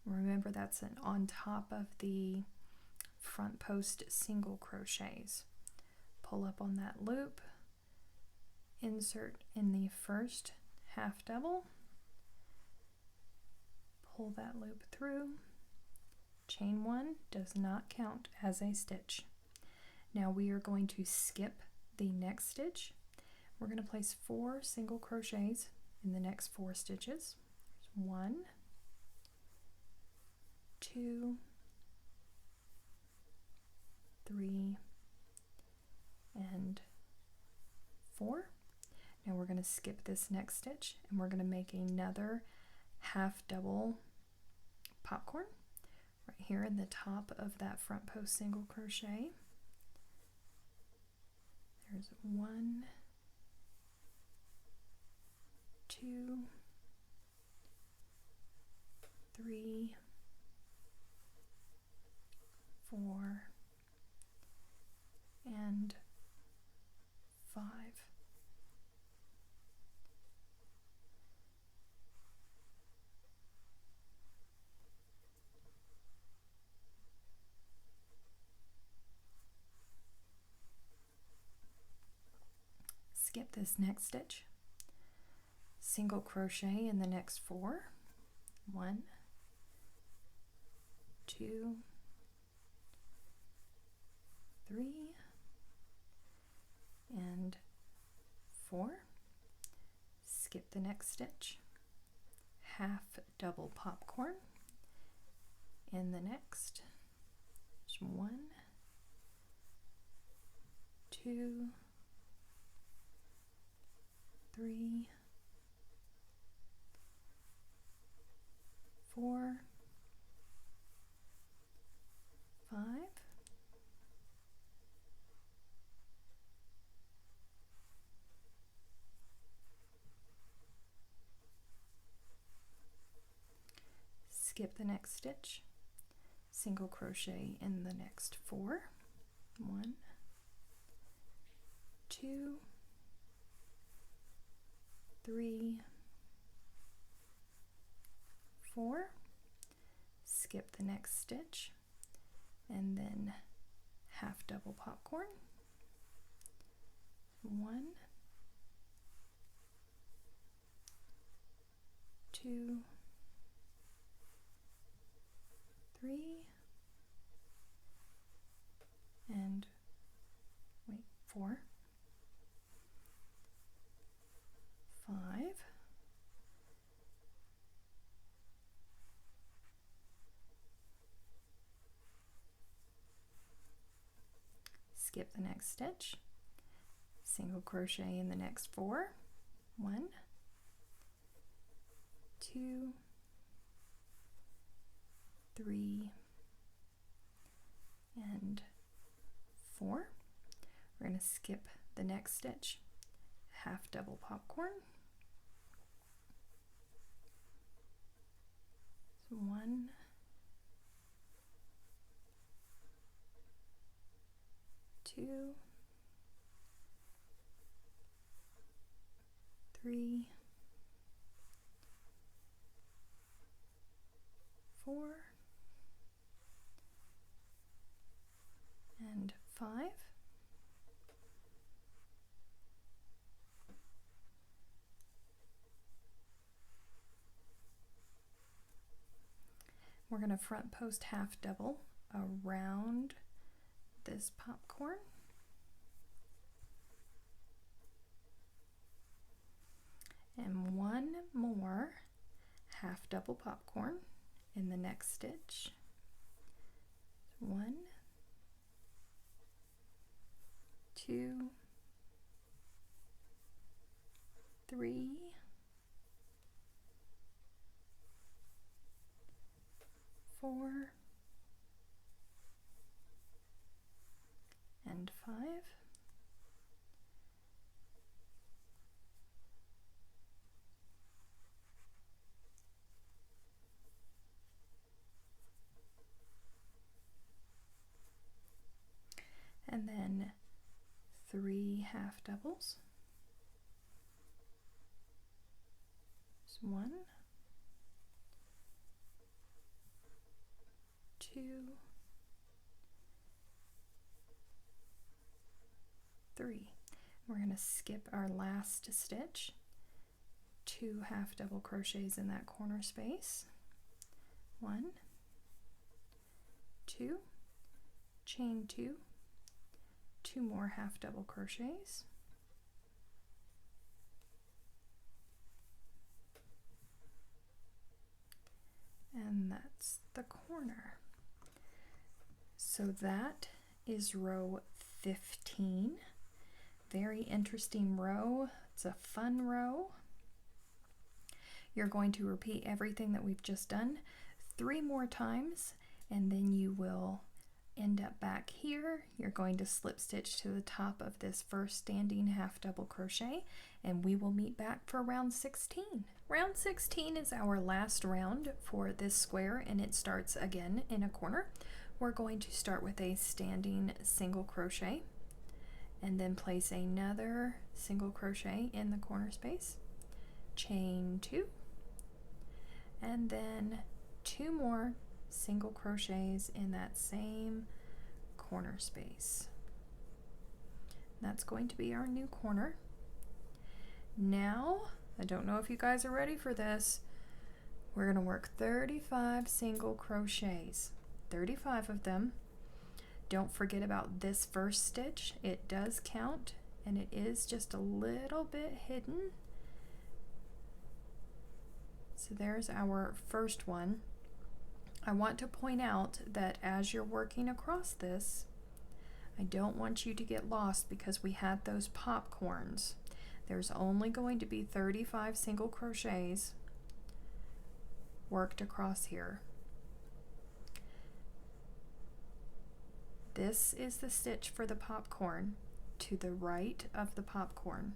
S1: Remember, that's on top of the front post single crochets. Pull up on that loop, insert in the first half double, pull that loop through, chain 1 does not count as a stitch. Now we are going to skip the next stitch. We're going to place 4 single crochets in the next 4 stitches. 1, 2, 3, and 4. Now we're going to skip this next stitch, and we're going to make another half double popcorn right here in the top of that front post single crochet. There's 1, 2, 3, 4, and 5. this next stitch, single crochet in the next 4, 1, 2, 3, and 4. Skip the next stitch, half double popcorn in the next. There's 1, 2, 3, 4, 5, skip the next stitch, single crochet in the next 4, 1, 2, 3, 4, skip the next stitch, and then half double popcorn, 1, 2, 3, and 4, 5, skip the next stitch, single crochet in the next 4, 1, 2, 3, and 4. We're going to skip the next stitch, half double popcorn, 1, 2, 3, 4, and 5. We're going to front post half double around this popcorn. And 1 more half double popcorn in the next stitch. 1, 2, 3, 4, and 5. And then 3 half doubles. There's 1, 2, 3. We're going to skip our last stitch, 2 half double crochets in that corner space, 1, 2, chain 2, 2 more half double crochets, and that's the corner. So that is row 15. Very interesting row. It's a fun row. You're going to repeat everything that we've just done 3 more times, and then you will end up back here. You're going to slip stitch to the top of this first standing half double crochet, and we will meet back for round 16. Round 16 is our last round for this square, and it starts again in a corner. We're going to start with a standing single crochet and then place another single crochet in the corner space, chain 2, and then 2 more single crochets in that same corner space. That's going to be our new corner. Now, I don't know if you guys are ready for this. We're going to work 35 single crochets, 35 of them. Don't forget about this first stitch. It does count, and it is just a little bit hidden. So there's our first one. I want to point out that as you're working across this, I don't want you to get lost because we had those popcorns. There's only going to be 35 single crochets worked across here. This is the stitch for the popcorn to the right of the popcorn.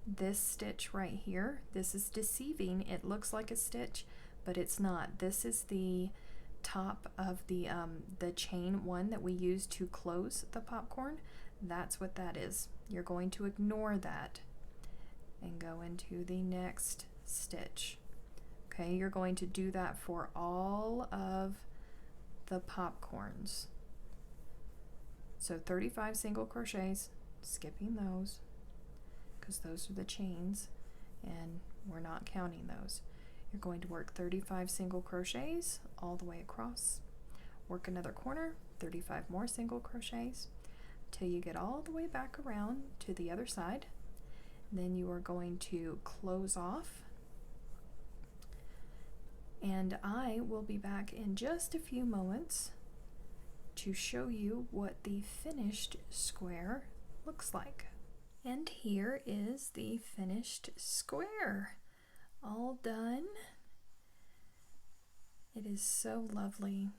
S1: This stitch right here, this is deceiving. It looks like a stitch, but it's not. This is the top of the chain one that we use to close the popcorn. That's what that is. You're going to ignore that and go into the next stitch. Okay, you're going to do that for all of the popcorns. So 35 single crochets, skipping those because those are the chains and we're not counting those. You're going to work 35 single crochets all the way across, work another corner, 35 more single crochets till you get all the way back around to the other side. Then you are going to close off, and I will be back in just a few moments to show you what the finished square looks like. And here is the finished square, all done. It is so lovely.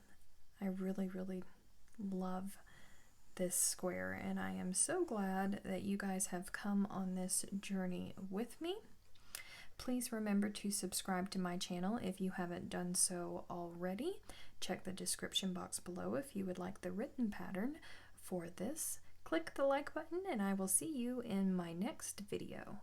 S1: I really, really love this square, and I am so glad that you guys have come on this journey with me. Please remember to subscribe to my channel if you haven't done so already. Check the description box below if you would like the written pattern for this. Click the like button and I will see you in my next video.